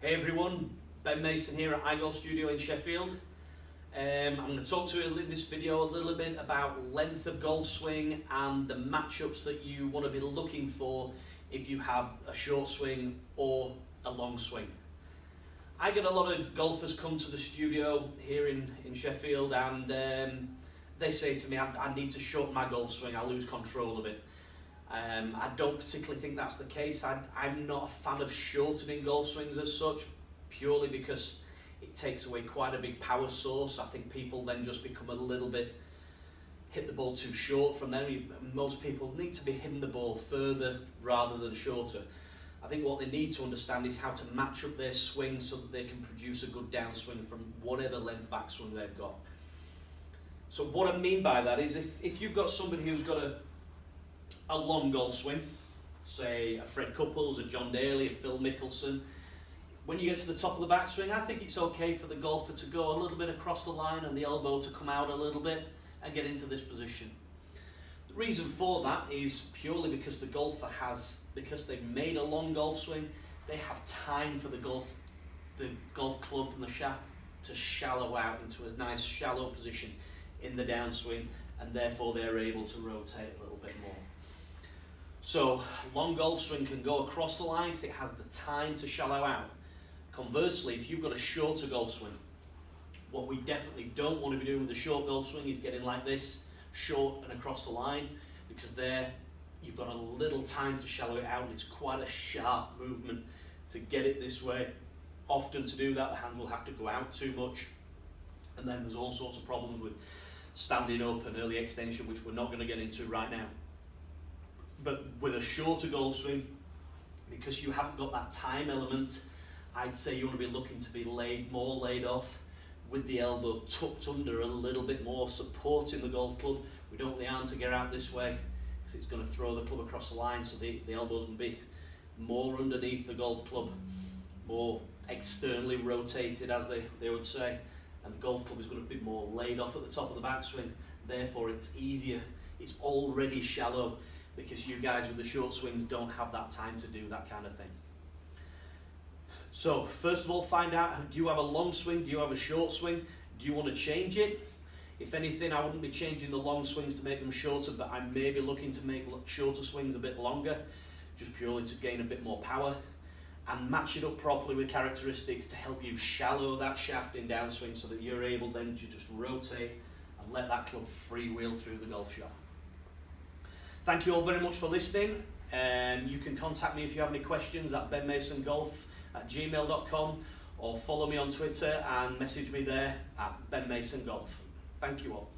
Hey everyone, Ben Mason here at iGolf Studio in Sheffield. I'm going to talk to you in this video a little bit about length of golf swing and the matchups that you want to be looking for if you have a short swing or a long swing. I get a lot of golfers come to the studio here in Sheffield and they say to me, I need to shorten my golf swing, I lose control of it. I don't particularly think that's the case. I'm not a fan of shortening golf swings as such, purely because it takes away quite a big power source. I think people then just become a little bit, hit the ball too short from there. Most people need to be hitting the ball further rather than shorter. I think what they need to understand is how to match up their swing so that they can produce a good downswing from whatever length backswing they've got. So what I mean by that is if you've got somebody who's got a long golf swing, say a Fred Couples, a John Daly, a Phil Mickelson, when you get to the top of the backswing, I think it's okay for the golfer to go a little bit across the line and the elbow to come out a little bit and get into this position. The reason for that is purely because the golfer because they've made a long golf swing, they have time for the golf club and the shaft to shallow out into a nice shallow position in the downswing, and therefore they're able to rotate a little bit more. So long golf swing can go across the line because it has the time to shallow out. Conversely, if you've got a shorter golf swing, what we definitely don't want to be doing with a short golf swing is getting like this, short and across the line, because there you've got a little time to shallow it out and it's quite a sharp movement to get it this way. Often to do that, the hands will have to go out too much, and then there's all sorts of problems with standing up and early extension, which we're not going to get into right now. But with a shorter golf swing, because you haven't got that time element, I'd say you want to be looking to be more laid off, with the elbow tucked under a little bit more, supporting the golf club. We don't want the arm to get out this way because it's going to throw the club across the line, so the elbows will be more underneath the golf club, more externally rotated, as they would say, and the golf club is going to be more laid off at the top of the backswing. Therefore it's easier, it's already shallow, because you guys with the short swings don't have that time to do that kind of thing. So first of all, find out, do you have a long swing, do you have a short swing, do you want to change it? If anything, I wouldn't be changing the long swings to make them shorter, but I may be looking to make shorter swings a bit longer, just purely to gain a bit more power, and match it up properly with characteristics to help you shallow that shaft in downswing so that you're able then to just rotate and let that club freewheel through the golf shot. Thank you all very much for listening. You can contact me if you have any questions at benmasongolf@gmail.com, or follow me on Twitter and message me there at benmasongolf. Thank you all.